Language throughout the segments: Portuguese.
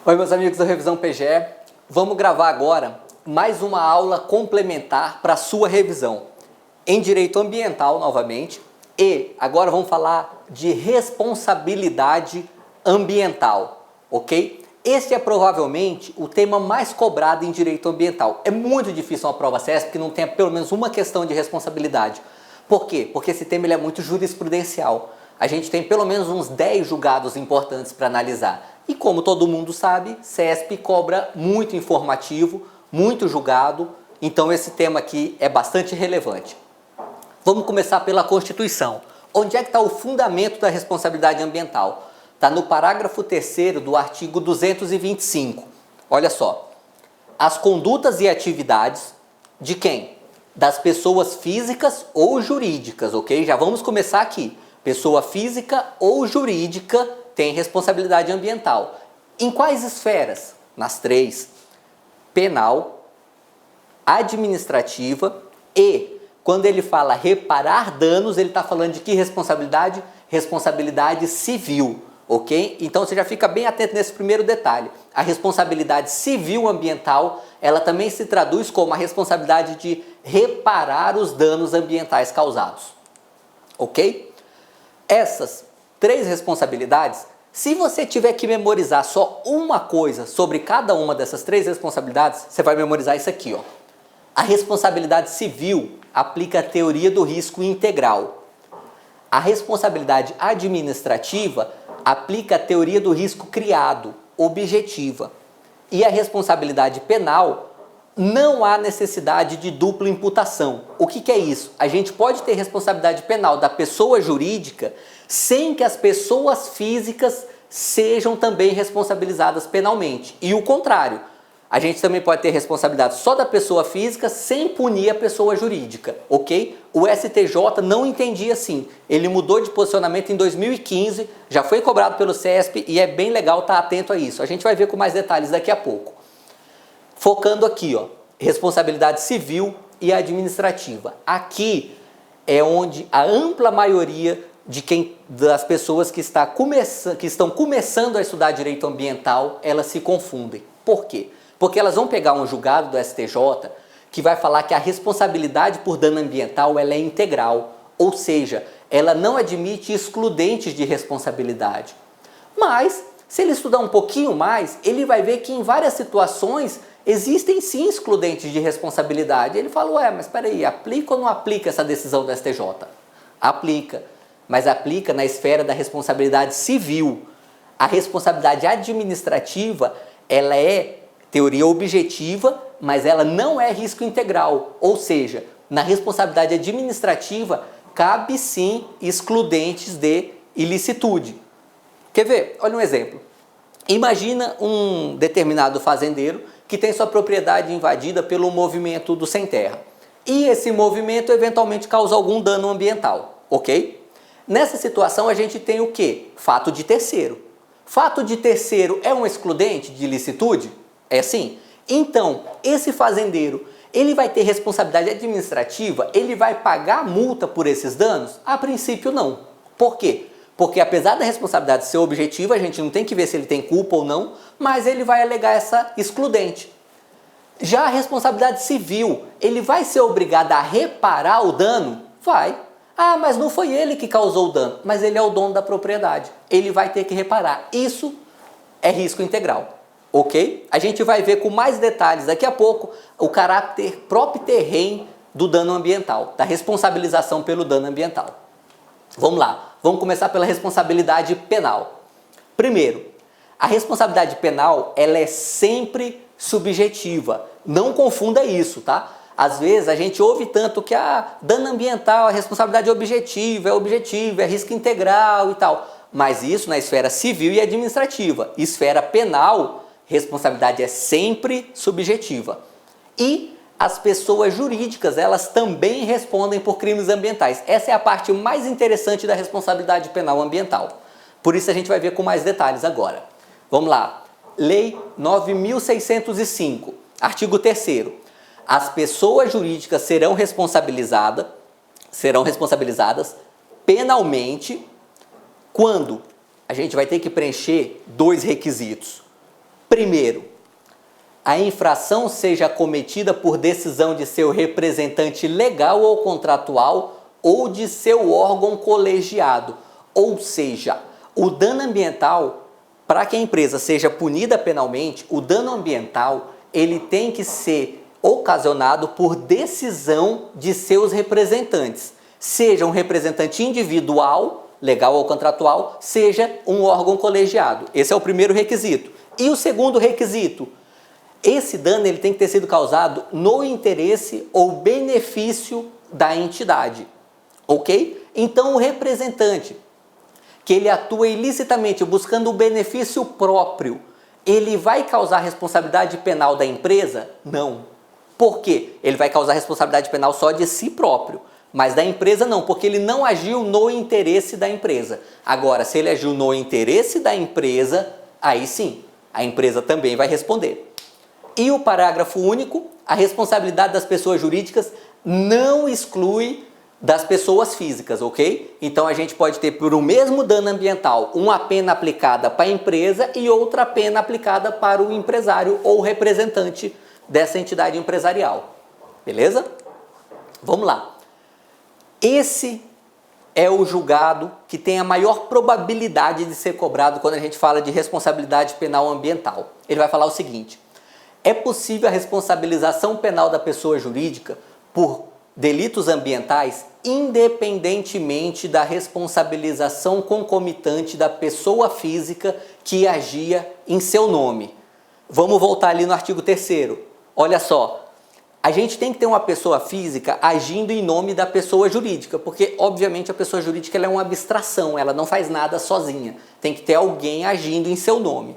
Oi, meus amigos da Revisão PGE. Vamos gravar agora mais uma aula complementar para a sua revisão em Direito Ambiental novamente. E agora vamos falar de responsabilidade ambiental, ok? Esse é provavelmente o tema mais cobrado em Direito Ambiental. É muito difícil uma prova CESP que não tenha pelo menos uma questão de responsabilidade. Por quê? Porque esse tema ele é muito jurisprudencial. A gente tem pelo menos uns 10 julgados importantes para analisar. E como todo mundo sabe, CESP cobra muito informativo, muito julgado, então esse tema aqui é bastante relevante. Vamos começar pela Constituição. Onde é que está o fundamento da responsabilidade ambiental? Está no parágrafo 3º do artigo 225. Olha só. As condutas e atividades de quem? Das pessoas físicas ou jurídicas, ok? Já vamos começar aqui. Pessoa física ou jurídica tem responsabilidade ambiental. Em quais esferas? Nas 3. Penal, administrativa e, quando ele fala reparar danos, ele está falando de que responsabilidade? Responsabilidade civil, ok? Então você já fica bem atento nesse primeiro detalhe. A responsabilidade civil ambiental, ela também se traduz como a responsabilidade de reparar os danos ambientais causados, ok? Essas 3 responsabilidades, se você tiver que memorizar só uma coisa sobre cada uma dessas 3 responsabilidades, você vai memorizar isso aqui, ó. A responsabilidade civil aplica a teoria do risco integral. A responsabilidade administrativa aplica a teoria do risco criado, objetiva. E a responsabilidade penal, não há necessidade de dupla imputação. O que é isso? A gente pode ter responsabilidade penal da pessoa jurídica sem que as pessoas físicas sejam também responsabilizadas penalmente. E o contrário, a gente também pode ter responsabilidade só da pessoa física sem punir a pessoa jurídica, ok? O STJ não entendia assim. Ele mudou de posicionamento em 2015, já foi cobrado pelo CESP e é bem legal estar atento a isso. A gente vai ver com mais detalhes daqui a pouco. Focando aqui, ó, responsabilidade civil e administrativa. Aqui é onde a ampla maioria das pessoas que estão começando a estudar direito ambiental, elas se confundem. Por quê? Porque elas vão pegar um julgado do STJ que vai falar que a responsabilidade por dano ambiental ela é integral, ou seja, ela não admite excludentes de responsabilidade. Mas, se ele estudar um pouquinho mais, ele vai ver que em várias situações existem sim excludentes de responsabilidade. Ele fala, ué, mas espera aí, aplica ou não aplica essa decisão do STJ? Aplica, mas aplica na esfera da responsabilidade civil. A responsabilidade administrativa, ela é teoria objetiva, mas ela não é risco integral. Ou seja, na responsabilidade administrativa, cabe sim excludentes de ilicitude. Quer ver? Olha um exemplo. Imagina um determinado fazendeiro que tem sua propriedade invadida pelo movimento do sem terra. E esse movimento eventualmente causa algum dano ambiental, ok? Nessa situação a gente tem o quê? Fato de terceiro. Fato de terceiro é um excludente de ilicitude? É sim. Então, esse fazendeiro, ele vai ter responsabilidade administrativa? Ele vai pagar multa por esses danos? A princípio não. Por quê? Porque apesar da responsabilidade ser objetiva, a gente não tem que ver se ele tem culpa ou não, mas ele vai alegar essa excludente. Já a responsabilidade civil, ele vai ser obrigado a reparar o dano? Vai. Ah, mas não foi ele que causou o dano, mas ele é o dono da propriedade. Ele vai ter que reparar. Isso é risco integral, ok? A gente vai ver com mais detalhes daqui a pouco o caráter próprio terreno do dano ambiental, da responsabilização pelo dano ambiental. Vamos lá, vamos começar pela responsabilidade penal. Primeiro, a responsabilidade penal ela é sempre subjetiva. Não confunda isso, tá? Às vezes a gente ouve tanto que dano ambiental, a responsabilidade objetiva, é risco integral e tal. Mas isso na esfera civil e administrativa. Esfera penal, responsabilidade é sempre subjetiva. E as pessoas jurídicas, elas também respondem por crimes ambientais. Essa é a parte mais interessante da responsabilidade penal ambiental. Por isso a gente vai ver com mais detalhes agora. Vamos lá. Lei 9.605, artigo 3º. As pessoas jurídicas serão responsabilizadas penalmente quando a gente vai ter que preencher 2 requisitos. Primeiro, a infração seja cometida por decisão de seu representante legal ou contratual ou de seu órgão colegiado. Ou seja, o dano ambiental, para que a empresa seja punida penalmente, o dano ambiental ele tem que ser ocasionado por decisão de seus representantes. Seja um representante individual, legal ou contratual, seja um órgão colegiado. Esse é o primeiro requisito. E o segundo requisito, esse dano ele tem que ter sido causado no interesse ou benefício da entidade, ok? Então o representante que ele atua ilicitamente buscando o benefício próprio, ele vai causar responsabilidade penal da empresa? Não. Por quê? Ele vai causar responsabilidade penal só de si próprio, mas da empresa não, porque ele não agiu no interesse da empresa. Agora, se ele agiu no interesse da empresa, aí sim, a empresa também vai responder. E o parágrafo único, a responsabilidade das pessoas jurídicas não exclui das pessoas físicas, ok? Então a gente pode ter por um mesmo dano ambiental uma pena aplicada para a empresa e outra pena aplicada para o empresário ou representante dessa entidade empresarial. Beleza? Vamos lá. Esse é o julgado que tem a maior probabilidade de ser cobrado quando a gente fala de responsabilidade penal ambiental. Ele vai falar o seguinte: é possível a responsabilização penal da pessoa jurídica por delitos ambientais independentemente da responsabilização concomitante da pessoa física que agia em seu nome. Vamos voltar ali no artigo 3º. Olha só, a gente tem que ter uma pessoa física agindo em nome da pessoa jurídica, porque obviamente a pessoa jurídica ela é uma abstração, ela não faz nada sozinha. Tem que ter alguém agindo em seu nome.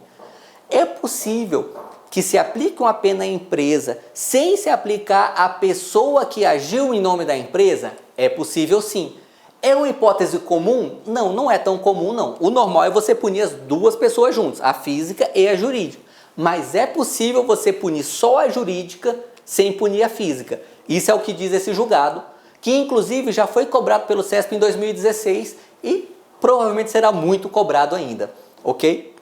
É possível que se aplique uma pena à empresa sem se aplicar à pessoa que agiu em nome da empresa? É possível sim. É uma hipótese comum? Não, não é tão comum não. O normal é você punir as duas pessoas juntas, a física e a jurídica. Mas é possível você punir só a jurídica sem punir a física. Isso é o que diz esse julgado, que inclusive já foi cobrado pelo CESP em 2016 e provavelmente será muito cobrado ainda, ok?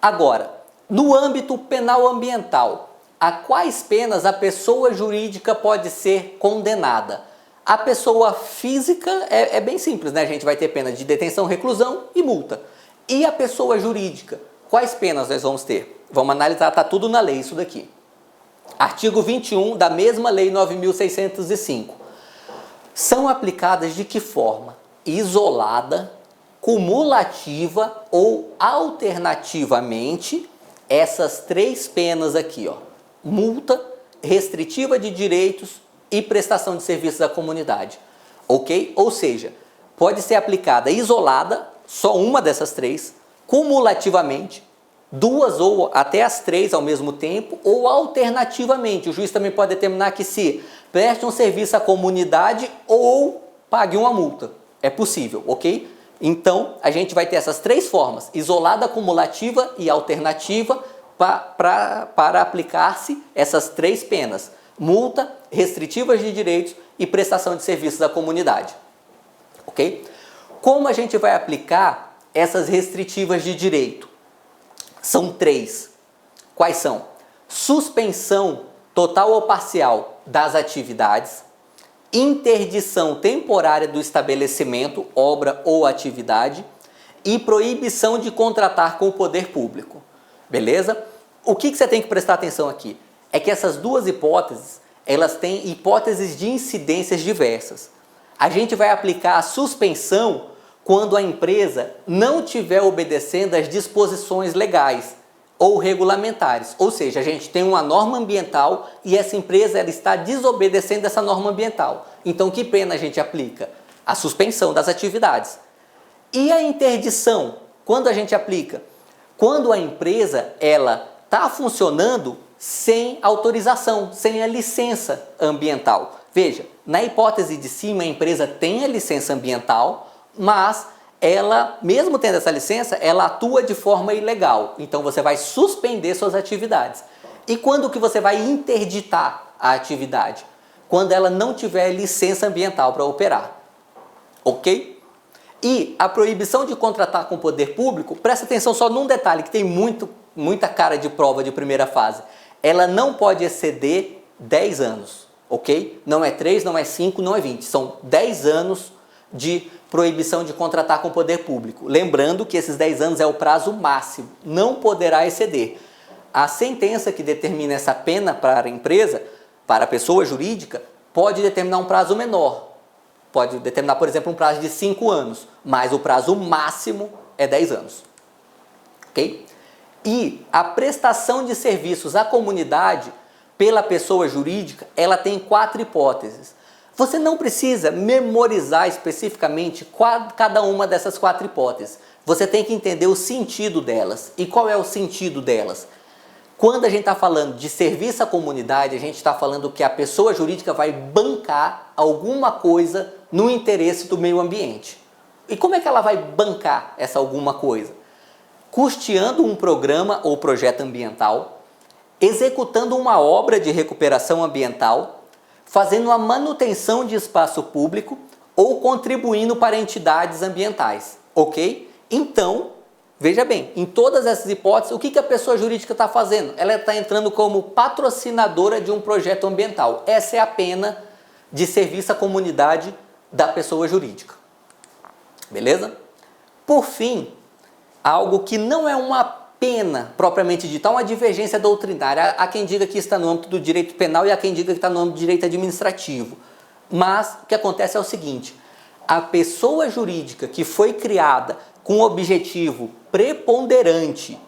Agora, no âmbito penal ambiental, a quais penas a pessoa jurídica pode ser condenada? A pessoa física é bem simples, né? A gente vai ter pena de detenção, reclusão e multa. E a pessoa jurídica? Quais penas nós vamos ter? Vamos analisar, está tudo na lei isso daqui. Artigo 21 da mesma lei 9.605. São aplicadas de que forma? Isolada, cumulativa ou alternativamente essas três penas aqui, ó: multa, restritiva de direitos e prestação de serviços à comunidade, ok? Ou seja, pode ser aplicada isolada, só uma dessas três, cumulativamente, duas ou até as três ao mesmo tempo, ou alternativamente. O juiz também pode determinar que se preste um serviço à comunidade ou pague uma multa. É possível, ok? Então, a gente vai ter essas três formas: isolada, cumulativa e alternativa, para aplicar-se essas três penas: multa, restritivas de direitos e prestação de serviços à comunidade. Ok? Como a gente vai aplicar essas restritivas de direito? São três. Quais são? Suspensão total ou parcial das atividades, interdição temporária do estabelecimento, obra ou atividade e proibição de contratar com o poder público. Beleza? O que você tem que prestar atenção aqui? É que essas duas hipóteses, elas têm hipóteses de incidências diversas. A gente vai aplicar a suspensão quando a empresa não estiver obedecendo às disposições legais ou regulamentares. Ou seja, a gente tem uma norma ambiental e essa empresa ela está desobedecendo essa norma ambiental. Então, que pena a gente aplica? A suspensão das atividades. E a interdição, quando a gente aplica? Quando a empresa ela está funcionando sem autorização, sem a licença ambiental. Veja, na hipótese de cima, a empresa tem a licença ambiental, mas ela, mesmo tendo essa licença, ela atua de forma ilegal. Então você vai suspender suas atividades. E quando que você vai interditar a atividade? Quando ela não tiver licença ambiental para operar. Ok? E a proibição de contratar com o poder público, presta atenção só num detalhe que tem muito muita cara de prova de primeira fase. Ela não pode exceder 10 anos, ok? Não é 3, não é 5, não é 20. São 10 anos de proibição de contratar com o poder público. Lembrando que esses 10 anos é o prazo máximo, não poderá exceder. A sentença que determina essa pena para a empresa, para a pessoa jurídica, pode determinar um prazo menor. Pode determinar, por exemplo, um prazo de 5 anos, mas o prazo máximo é 10 anos. Ok? E a prestação de serviços à comunidade pela pessoa jurídica, ela tem 4 hipóteses. Você não precisa memorizar especificamente cada uma dessas 4 hipóteses. Você tem que entender o sentido delas. E qual é o sentido delas? Quando a gente está falando de serviço à comunidade, a gente está falando que a pessoa jurídica vai bancar alguma coisa no interesse do meio ambiente. E como é que ela vai bancar essa alguma coisa? Custeando um programa ou projeto ambiental, executando uma obra de recuperação ambiental, fazendo a manutenção de espaço público ou contribuindo para entidades ambientais, ok? Então, veja bem, em todas essas hipóteses, o que a pessoa jurídica está fazendo? Ela está entrando como patrocinadora de um projeto ambiental. Essa é a pena de serviço à comunidade da pessoa jurídica. Beleza? Por fim, algo que não é uma pena propriamente dita, uma divergência doutrinária. Há quem diga que está no âmbito do direito penal e há quem diga que está no âmbito do direito administrativo. Mas o que acontece é o seguinte: a pessoa jurídica que foi criada com o objetivo preponderante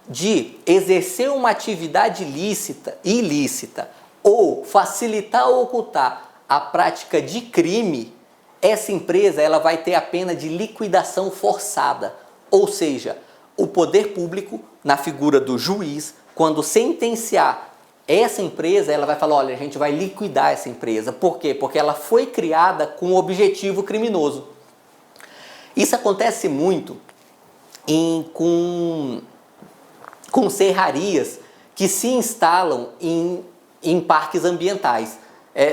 de exercer uma atividade ilícita ou facilitar ou ocultar a prática de crime, essa empresa ela vai ter a pena de liquidação forçada. Ou seja, o poder público, na figura do juiz, quando sentenciar essa empresa, ela vai falar, olha, a gente vai liquidar essa empresa. Por quê? Porque ela foi criada com um objetivo criminoso. Isso acontece muito com serrarias que se instalam em parques ambientais.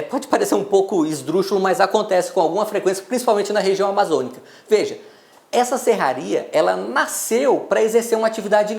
Pode parecer um pouco esdrúxulo, mas acontece com alguma frequência, principalmente na região amazônica. Veja, essa serraria, ela nasceu para exercer uma atividade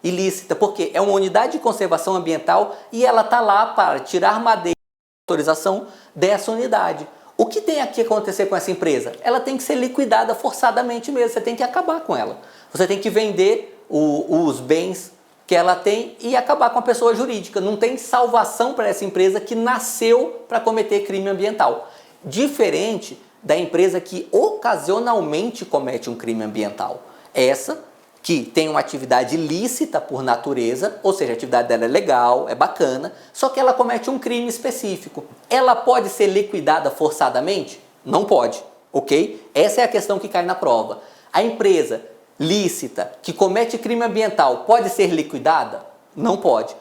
ilícita, porque é uma unidade de conservação ambiental e ela está lá para tirar madeira de autorização dessa unidade. O que tem que acontecer com essa empresa? Ela tem que ser liquidada forçadamente mesmo, você tem que acabar com ela. Você tem que vender os bens que ela tem e acabar com a pessoa jurídica. Não tem salvação para essa empresa que nasceu para cometer crime ambiental. Diferente da empresa que ocasionalmente comete um crime ambiental. Essa que tem uma atividade lícita por natureza, ou seja, a atividade dela é legal, é bacana, só que ela comete um crime específico. Ela pode ser liquidada forçadamente? Não pode, ok? Essa é a questão que cai na prova. A empresa lícita que comete crime ambiental pode ser liquidada? Não pode.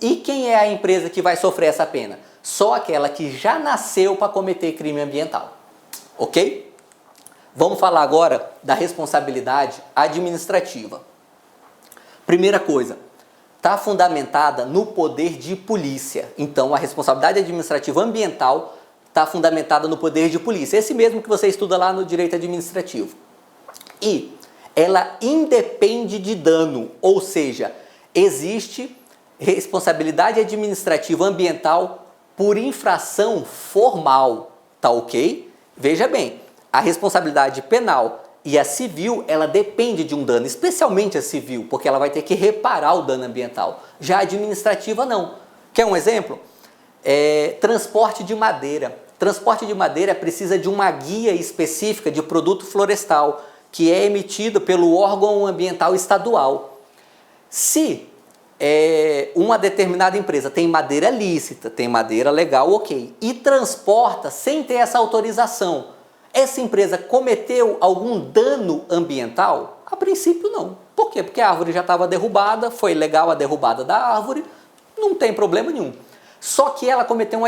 E quem é a empresa que vai sofrer essa pena? Só aquela que já nasceu para cometer crime ambiental. Ok? Vamos falar agora da responsabilidade administrativa. Primeira coisa, está fundamentada no poder de polícia. Então, a responsabilidade administrativa ambiental está fundamentada no poder de polícia. Esse mesmo que você estuda lá no direito administrativo. E ela independe de dano, ou seja, existe responsabilidade administrativa ambiental por infração formal. Tá ok? Veja bem, a responsabilidade penal e a civil, ela depende de um dano, especialmente a civil, porque ela vai ter que reparar o dano ambiental. Já a administrativa não. Quer um exemplo? Transporte de madeira. Transporte de madeira precisa de uma guia específica de produto florestal, que é emitido pelo órgão ambiental estadual. Se uma determinada empresa tem madeira lícita, tem madeira legal, ok, e transporta sem ter essa autorização, essa empresa cometeu algum dano ambiental? A princípio não. Por quê? Porque a árvore já estava derrubada, foi legal a derrubada da árvore, não tem problema nenhum. Só que ela cometeu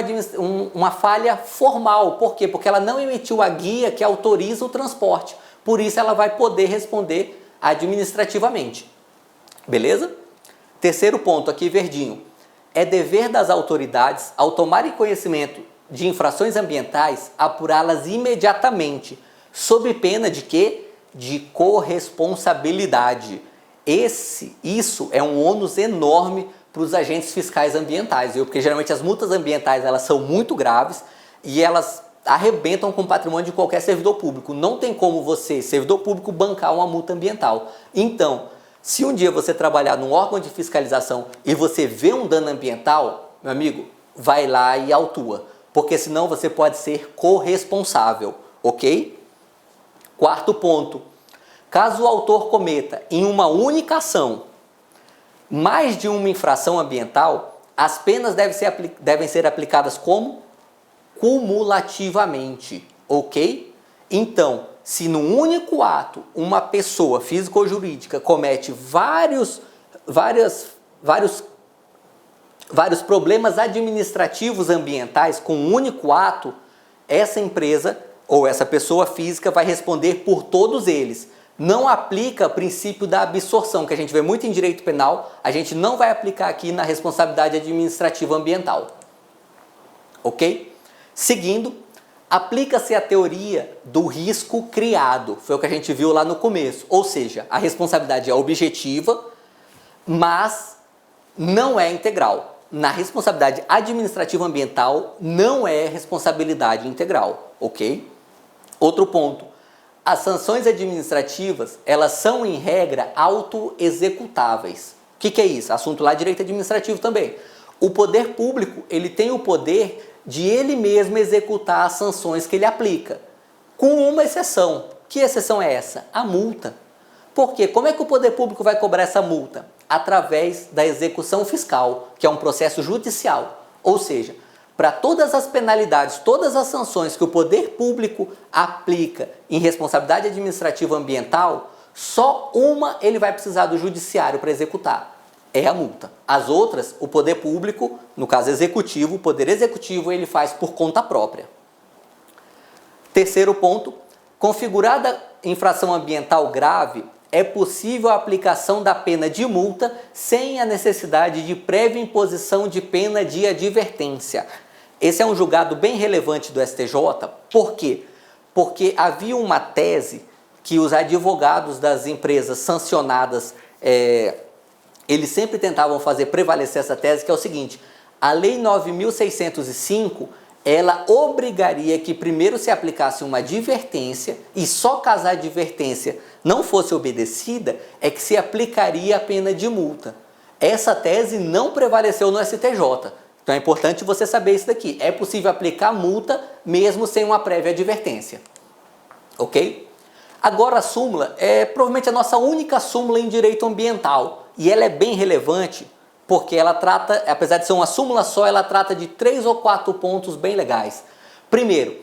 uma falha formal. Por quê? Porque ela não emitiu a guia que autoriza o transporte. Por isso ela vai poder responder administrativamente. Beleza? Terceiro ponto aqui, verdinho. É dever das autoridades, ao tomarem conhecimento de infrações ambientais, apurá-las imediatamente, sob pena de quê? De corresponsabilidade. Isso é um ônus enorme para os agentes fiscais ambientais, viu? Porque geralmente as multas ambientais elas são muito graves e elas arrebentam com o patrimônio de qualquer servidor público. Não tem como você, servidor público, bancar uma multa ambiental. Então, se um dia você trabalhar num órgão de fiscalização e você vê um dano ambiental, meu amigo, vai lá e autua, porque senão você pode ser corresponsável, ok? Quarto ponto, caso o autor cometa em uma única ação mais de uma infração ambiental, as penas devem ser aplicadas como? Cumulativamente, ok? Então, se num único ato uma pessoa física ou jurídica comete vários problemas administrativos ambientais com um único ato, essa empresa ou essa pessoa física vai responder por todos eles. Não aplica o princípio da absorção, que a gente vê muito em direito penal, a gente não vai aplicar aqui na responsabilidade administrativa ambiental. Ok? Seguindo, aplica-se a teoria do risco criado, foi o que a gente viu lá no começo, ou seja, a responsabilidade é objetiva, mas não é integral. Na responsabilidade administrativa ambiental não é responsabilidade integral, ok? Outro ponto, as sanções administrativas, elas são em regra autoexecutáveis. O que é isso? Assunto lá direito administrativo também. O poder público, ele tem o poder de ele mesmo executar as sanções que ele aplica, com uma exceção. Que exceção é essa? A multa. Por quê? Como é que o poder público vai cobrar essa multa? Através da execução fiscal, que é um processo judicial. Ou seja, para todas as penalidades, todas as sanções que o poder público aplica em responsabilidade administrativa ambiental, só uma ele vai precisar do judiciário para executar. É a multa. As outras, o poder público, no caso executivo, o poder executivo, ele faz por conta própria. Terceiro ponto, configurada infração ambiental grave, é possível a aplicação da pena de multa sem a necessidade de prévia imposição de pena de advertência. Esse é um julgado bem relevante do STJ. Por quê? Porque havia uma tese que os advogados das empresas sancionadas eles sempre tentavam fazer prevalecer essa tese, que é o seguinte: a Lei 9.605, ela obrigaria que primeiro se aplicasse uma advertência e só caso a advertência não fosse obedecida, é que se aplicaria a pena de multa. Essa tese não prevaleceu no STJ. Então é importante você saber isso daqui. É possível aplicar multa mesmo sem uma prévia advertência. Ok? Agora a súmula é provavelmente a nossa única súmula em direito ambiental. E ela é bem relevante porque ela trata, apesar de ser uma súmula só, ela trata de 3 ou 4 pontos bem legais. Primeiro,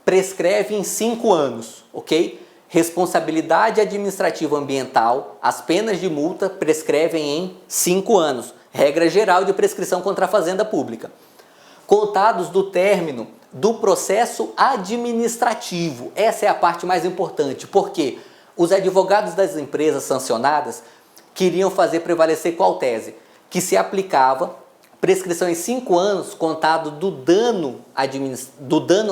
prescreve em 5 anos, ok? Responsabilidade administrativa ambiental, as penas de multa prescrevem em 5 anos. Regra geral de prescrição contra a fazenda pública. Contados do término do processo administrativo. Essa é a parte mais importante, porque os advogados das empresas sancionadas queriam fazer prevalecer qual tese? Que se aplicava prescrição em 5 anos contado do dano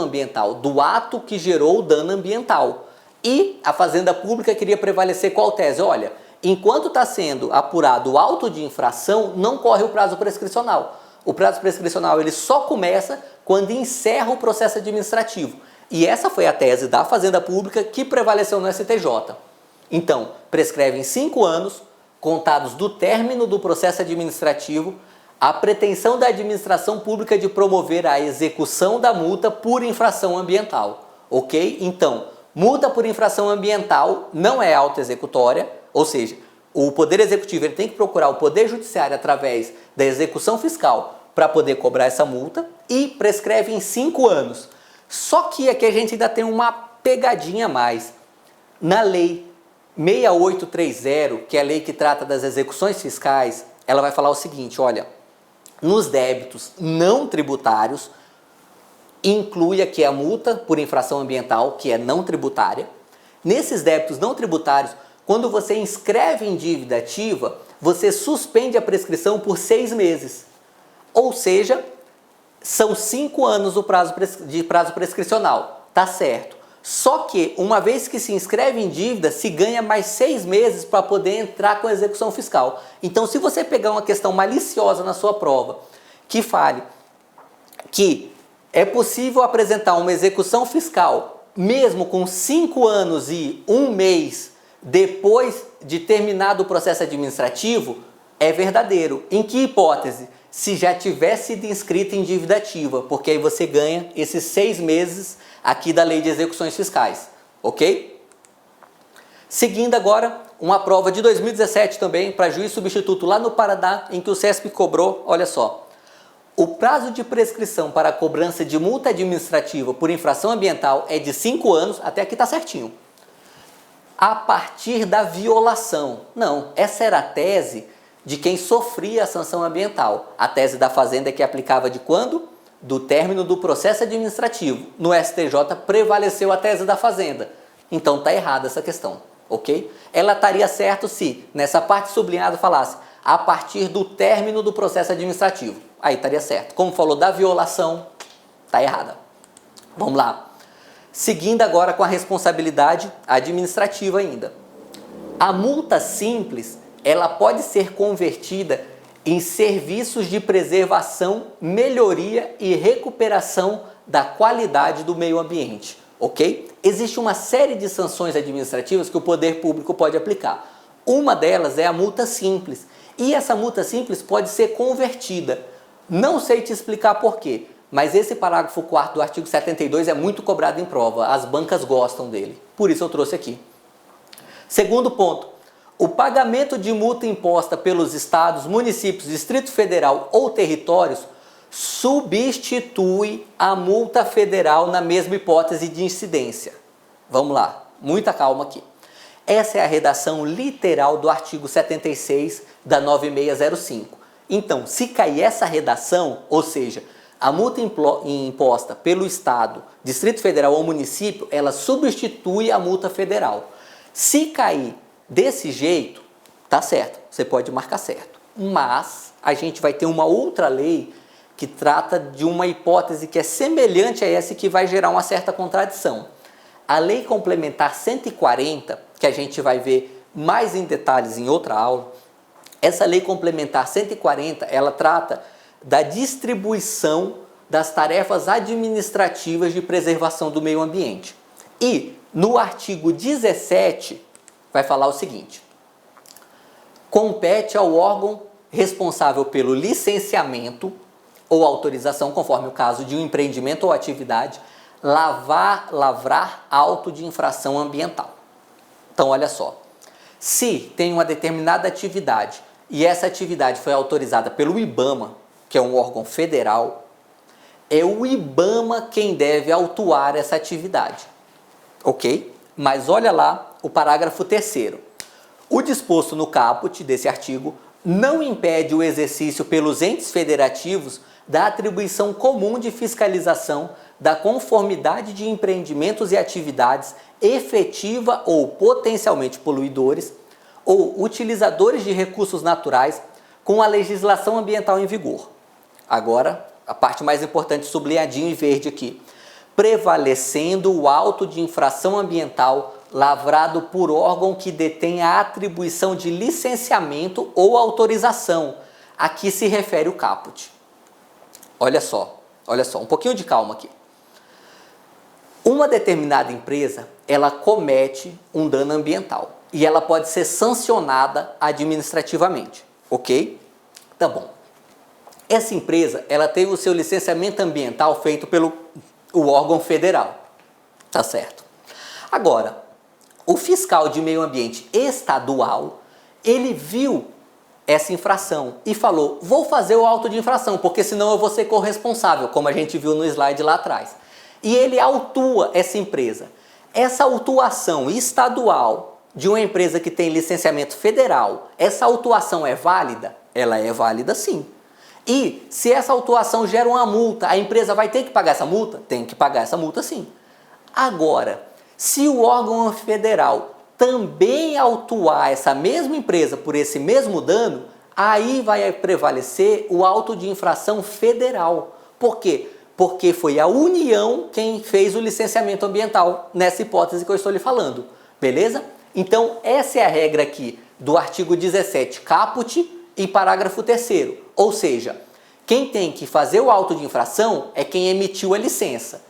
ambiental, do ato que gerou o dano ambiental. E a Fazenda Pública queria prevalecer qual tese? Olha, enquanto está sendo apurado o auto de infração, não corre o prazo prescricional. O prazo prescricional ele só começa quando encerra o processo administrativo. E essa foi a tese da Fazenda Pública que prevaleceu no STJ. Então, prescreve em 5 anos, contados do término do processo administrativo, a pretensão da administração pública de promover a execução da multa por infração ambiental, ok? Então, multa por infração ambiental não é autoexecutória, ou seja, o Poder Executivo ele tem que procurar o Poder Judiciário através da execução fiscal para poder cobrar essa multa e prescreve em 5 anos. Só que aqui a gente ainda tem uma pegadinha a mais. Na Lei 6830, que é a lei que trata das execuções fiscais, ela vai falar o seguinte, olha, nos débitos não tributários, inclui aqui a multa por infração ambiental, que é não tributária. Nesses débitos não tributários, quando você inscreve em dívida ativa, você suspende a prescrição por 6 meses. Ou seja, são 5 anos o prazo prescricional, tá certo. Só que, uma vez que se inscreve em dívida, se ganha mais 6 meses para poder entrar com a execução fiscal. Então, se você pegar uma questão maliciosa na sua prova, que fale que é possível apresentar uma execução fiscal, mesmo com 5 anos e 1 mês depois de terminado o processo administrativo, é verdadeiro. Em que hipótese? Se já tivesse sido inscrito em dívida ativa, porque aí você ganha esses 6 meses aqui da Lei de Execuções Fiscais, ok? Seguindo agora, uma prova de 2017 também, para juiz substituto lá no Paraná, em que o CESP cobrou, olha só, o prazo de prescrição para a cobrança de multa administrativa por infração ambiental é de 5 anos, até aqui está certinho, a partir da violação. Não, essa era a tese de quem sofria a sanção ambiental. A tese da Fazenda é que aplicava de quando? Do término do processo administrativo. No STJ prevaleceu a tese da Fazenda. Então está errada essa questão, ok? Ela estaria certo se nessa parte sublinhada falasse a partir do término do processo administrativo. Aí estaria certo. Como falou da violação, está errada. Vamos lá. Seguindo agora com a responsabilidade administrativa ainda. A multa simples, ela pode ser convertida em serviços de preservação, melhoria e recuperação da qualidade do meio ambiente, ok? Existe uma série de sanções administrativas que o poder público pode aplicar. Uma delas é a multa simples, e essa multa simples pode ser convertida. Não sei te explicar por quê, mas esse parágrafo 4º do artigo 72 é muito cobrado em prova, as bancas gostam dele, por isso eu trouxe aqui. Segundo ponto, o pagamento de multa imposta pelos estados, municípios, Distrito Federal ou territórios substitui a multa federal na mesma hipótese de incidência. Vamos lá, muita calma aqui. Essa é a redação literal do artigo 76 da 9605. Então, se cair essa redação, ou seja, a multa imposta pelo estado, Distrito Federal ou município, ela substitui a multa federal. Se cair desse jeito, tá certo, você pode marcar certo. Mas a gente vai ter uma outra lei que trata de uma hipótese que é semelhante a essa e que vai gerar uma certa contradição. A Lei Complementar 140, que a gente vai ver mais em detalhes em outra aula, essa Lei Complementar 140, ela trata da distribuição das tarefas administrativas de preservação do meio ambiente. E no artigo 17, vai falar o seguinte: compete ao órgão responsável pelo licenciamento ou autorização, conforme o caso de um empreendimento ou atividade, lavrar auto de infração ambiental. Então, olha só, se tem uma determinada atividade e essa atividade foi autorizada pelo IBAMA, que é um órgão federal, é o IBAMA quem deve autuar essa atividade, ok? Mas olha lá o parágrafo 3º. O disposto no caput desse artigo não impede o exercício pelos entes federativos da atribuição comum de fiscalização da conformidade de empreendimentos e atividades efetiva ou potencialmente poluidores ou utilizadores de recursos naturais com a legislação ambiental em vigor. Agora, a parte mais importante, sublinhadinho em verde aqui. Prevalecendo o auto de infração ambiental lavrado por órgão que detém a atribuição de licenciamento ou autorização. Aqui se refere o caput. Olha só, um pouquinho de calma aqui. Uma determinada empresa, ela comete um dano ambiental e ela pode ser sancionada administrativamente, ok? Tá bom. Essa empresa, ela teve o seu licenciamento ambiental feito pelo órgão federal, tá certo? Agora, o fiscal de meio ambiente estadual, ele viu essa infração e falou: vou fazer o auto de infração, porque senão eu vou ser corresponsável, como a gente viu no slide lá atrás. E ele autua essa empresa. Essa autuação estadual de uma empresa que tem licenciamento federal, essa autuação é válida? Ela é válida sim. E se essa autuação gera uma multa, a empresa vai ter que pagar essa multa? Tem que pagar essa multa sim. Agora, se o órgão federal também autuar essa mesma empresa por esse mesmo dano, aí vai prevalecer o auto de infração federal. Por quê? Porque foi a União quem fez o licenciamento ambiental nessa hipótese que eu estou lhe falando, beleza? Então, essa é a regra aqui do artigo 17 caput e parágrafo 3º, ou seja, quem tem que fazer o auto de infração é quem emitiu a licença.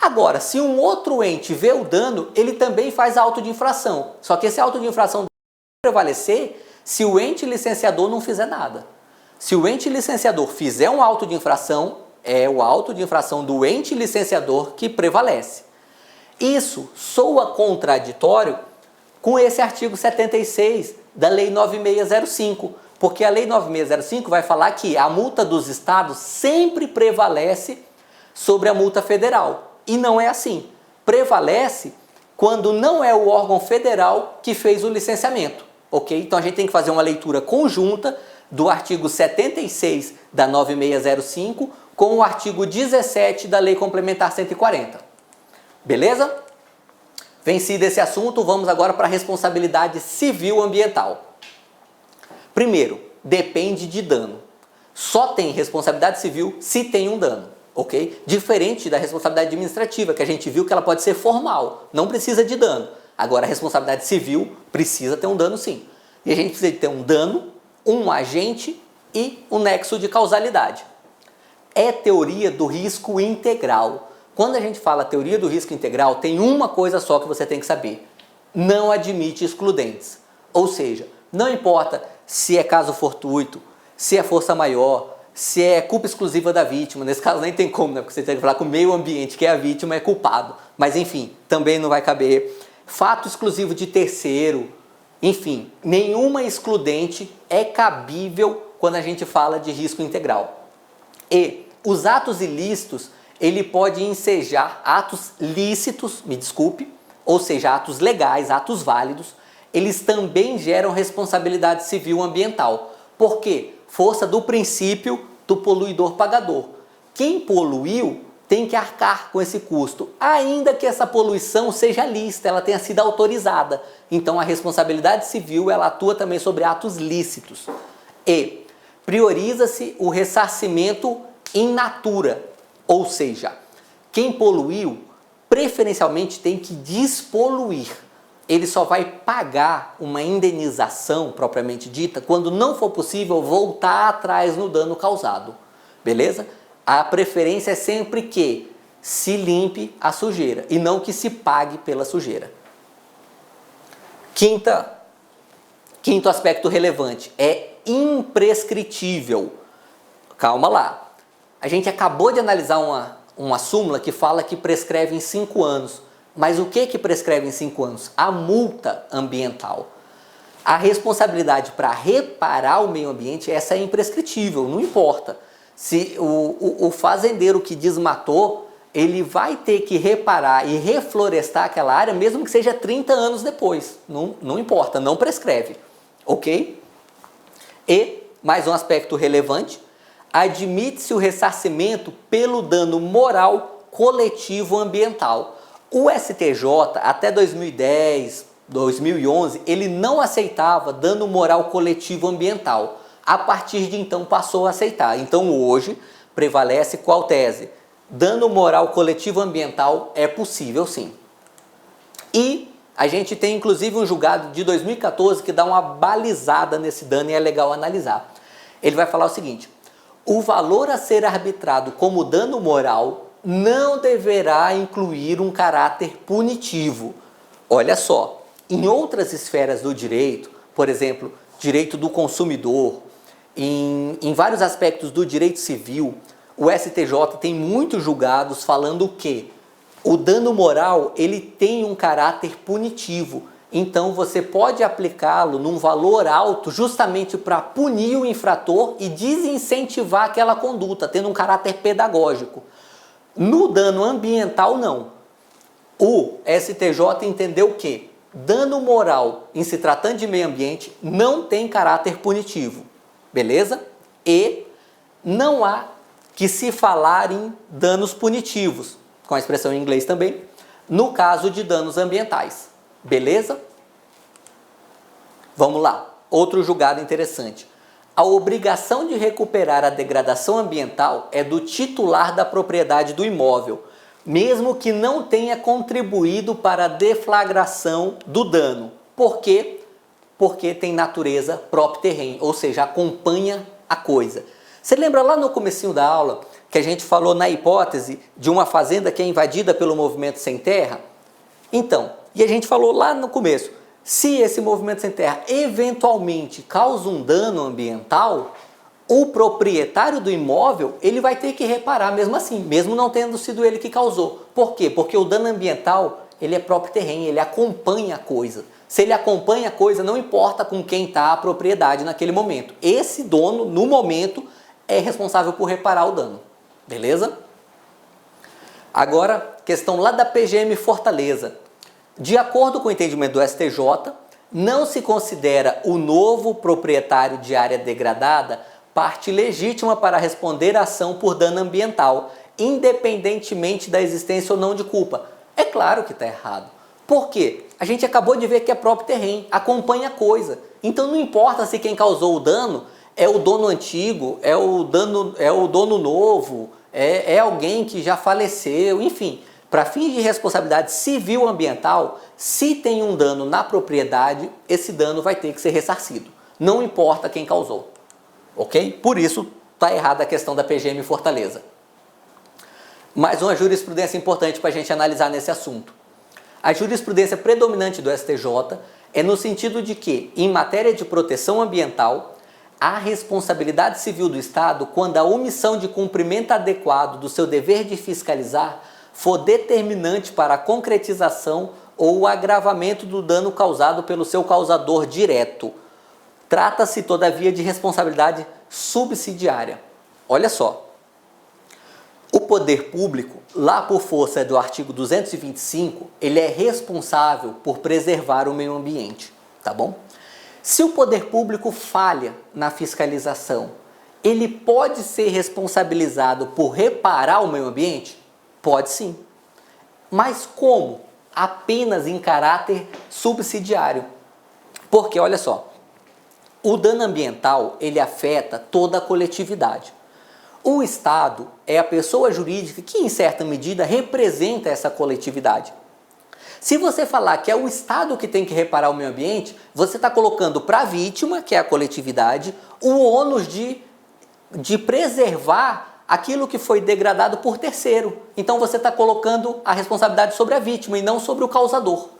Agora, se um outro ente vê o dano, ele também faz auto de infração, só que esse auto de infração vai prevalecer se o ente licenciador não fizer nada. Se o ente licenciador fizer um auto de infração, é o auto de infração do ente licenciador que prevalece. Isso soa contraditório com esse artigo 76 da Lei 9605, porque a Lei 9605 vai falar que a multa dos estados sempre prevalece sobre a multa federal. E não é assim. Prevalece quando não é o órgão federal que fez o licenciamento, ok? Então a gente tem que fazer uma leitura conjunta do artigo 76 da 9605 com o artigo 17 da Lei Complementar 140. Beleza? Vencido esse assunto, vamos agora para a responsabilidade civil ambiental. Primeiro, depende de dano. Só tem responsabilidade civil se tem um dano, ok? Diferente da responsabilidade administrativa, que a gente viu que ela pode ser formal, não precisa de dano. Agora, a responsabilidade civil precisa ter um dano sim. E a gente precisa de ter um dano, um agente e um nexo de causalidade. É teoria do risco integral. Quando a gente fala teoria do risco integral, tem uma coisa só que você tem que saber. Não admite excludentes. Ou seja, não importa se é caso fortuito, se é força maior, se é culpa exclusiva da vítima. Nesse caso nem tem como, né? Porque você tem que falar que o meio ambiente, que é a vítima, é culpado. Mas enfim, também não vai caber. Fato exclusivo de terceiro. Enfim, nenhuma excludente é cabível quando a gente fala de risco integral. E os atos ilícitos, ele pode ensejar atos lícitos, me desculpe, ou seja, atos legais, atos válidos, eles também geram responsabilidade civil ambiental. Por quê? Força do princípio do poluidor pagador. Quem poluiu tem que arcar com esse custo, ainda que essa poluição seja lícita, ela tenha sido autorizada. Então a responsabilidade civil ela atua também sobre atos lícitos. E prioriza-se o ressarcimento in natura, ou seja, quem poluiu preferencialmente tem que despoluir. Ele só vai pagar uma indenização propriamente dita quando não for possível voltar atrás no dano causado. Beleza? A preferência é sempre que se limpe a sujeira e não que se pague pela sujeira. Quinto aspecto relevante é imprescritível. Calma lá. A gente acabou de analisar uma súmula que fala que prescreve em 5 anos. Mas o que prescreve em 5 anos? A multa ambiental. A responsabilidade para reparar o meio ambiente, essa é imprescritível, não importa. Se o fazendeiro que desmatou, ele vai ter que reparar e reflorestar aquela área, mesmo que seja 30 anos depois. Não importa, não prescreve. Ok? E, mais um aspecto relevante, admite-se o ressarcimento pelo dano moral coletivo ambiental. O STJ, até 2010, 2011, ele não aceitava dano moral coletivo ambiental. A partir de então passou a aceitar. Então hoje prevalece qual tese? Dano moral coletivo ambiental é possível sim. E a gente tem inclusive um julgado de 2014 que dá uma balizada nesse dano e é legal analisar. Ele vai falar o seguinte: o valor a ser arbitrado como dano moral não deverá incluir um caráter punitivo. Olha só, em outras esferas do direito, por exemplo, direito do consumidor, em vários aspectos do direito civil, o STJ tem muitos julgados falando que o dano moral ele tem um caráter punitivo. Então você pode aplicá-lo num valor alto justamente para punir o infrator e desincentivar aquela conduta, tendo um caráter pedagógico. No dano ambiental, não. O STJ entendeu que dano moral, em se tratando de meio ambiente, não tem caráter punitivo. Beleza? E não há que se falar em danos punitivos, com a expressão em inglês também, no caso de danos ambientais. Beleza? Vamos lá. Outro julgado interessante. a obrigação de recuperar a degradação ambiental é do titular da propriedade do imóvel, mesmo que não tenha contribuído para a deflagração do dano. Por quê? Porque tem natureza própria terreno, ou seja, acompanha a coisa. Você lembra lá no comecinho da aula que a gente falou na hipótese de uma fazenda que é invadida pelo movimento sem terra? Então, e a gente falou lá no começo, se esse movimento sem terra eventualmente causa um dano ambiental, o proprietário do imóvel, ele vai ter que reparar mesmo assim, mesmo não tendo sido ele que causou. Por quê? Porque o dano ambiental, ele é próprio terreno, ele acompanha a coisa. Se ele acompanha a coisa, não importa com quem está a propriedade naquele momento. Esse dono, no momento, é responsável por reparar o dano. Beleza? Agora, questão lá da PGM Fortaleza. De acordo com o entendimento do STJ, não se considera o novo proprietário de área degradada parte legítima para responder à ação por dano ambiental, independentemente da existência ou não de culpa. É claro que está errado. Por quê? A gente acabou de ver que é próprio terreno, acompanha a coisa. Então não importa se quem causou o dano é o dono antigo, é o dono novo, é alguém que já faleceu, enfim. Para fins de responsabilidade civil ambiental, se tem um dano na propriedade, esse dano vai ter que ser ressarcido. Não importa quem causou. Ok? Por isso está errada a questão da PGM Fortaleza. Mais uma jurisprudência importante para a gente analisar nesse assunto. A jurisprudência predominante do STJ é no sentido de que, em matéria de proteção ambiental, há responsabilidade civil do Estado quando a omissão de cumprimento adequado do seu dever de fiscalizar for determinante para a concretização ou o agravamento do dano causado pelo seu causador direto. Trata-se, todavia, de responsabilidade subsidiária. Olha só, o poder público, lá por força do artigo 225, ele é responsável por preservar o meio ambiente, tá bom? Se o poder público falha na fiscalização, ele pode ser responsabilizado por reparar o meio ambiente? Pode sim. Mas como? Apenas em caráter subsidiário. Porque, olha só, o dano ambiental, ele afeta toda a coletividade. O Estado é a pessoa jurídica que, em certa medida, representa essa coletividade. Se você falar que é o Estado que tem que reparar o meio ambiente, você está colocando para a vítima, que é a coletividade, o ônus de preservar aquilo que foi degradado por terceiro. Então você está colocando a responsabilidade sobre a vítima e não sobre o causador.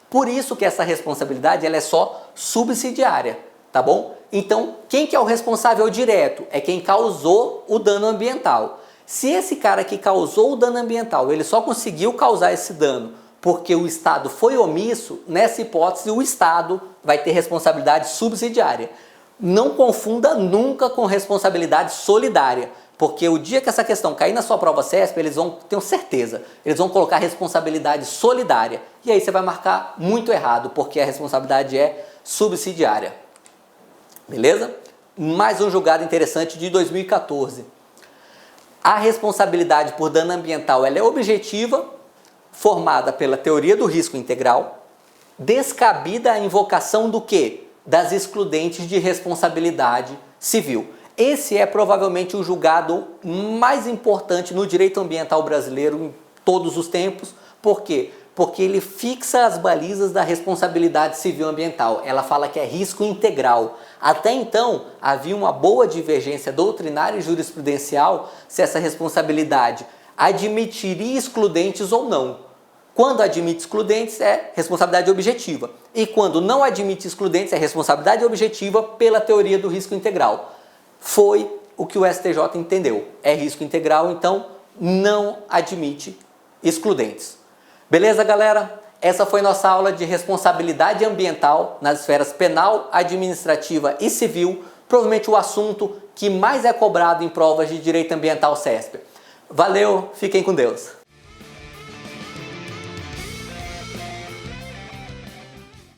Por isso que essa responsabilidade ela é só subsidiária, tá bom? Então, quem que é o responsável direto? É quem causou o dano ambiental. Se esse cara que causou o dano ambiental, ele só conseguiu causar esse dano porque o Estado foi omisso, nessa hipótese o Estado vai ter responsabilidade subsidiária. Não confunda nunca com responsabilidade solidária, porque o dia que essa questão cair na sua prova CESP, eles vão, tenho certeza, eles vão colocar responsabilidade solidária. E aí você vai marcar muito errado, porque a responsabilidade é subsidiária. Beleza? Mais um julgado interessante de 2014. A responsabilidade por dano ambiental ela é objetiva, formada pela teoria do risco integral, descabida a invocação do quê? Das excludentes de responsabilidade civil. Esse é provavelmente o julgado mais importante no direito ambiental brasileiro em todos os tempos. Por quê? Porque ele fixa as balizas da responsabilidade civil ambiental. Ela fala que é risco integral. Até então, havia uma boa divergência doutrinária e jurisprudencial se essa responsabilidade admitiria excludentes ou não. Quando admite excludentes é responsabilidade objetiva. E quando não admite excludentes é responsabilidade objetiva pela teoria do risco integral. Foi o que o STJ entendeu. É risco integral, então não admite excludentes. Beleza, galera? Essa foi nossa aula de responsabilidade ambiental nas esferas penal, administrativa e civil. Provavelmente o assunto que mais é cobrado em provas de direito ambiental CESP. Valeu, fiquem com Deus.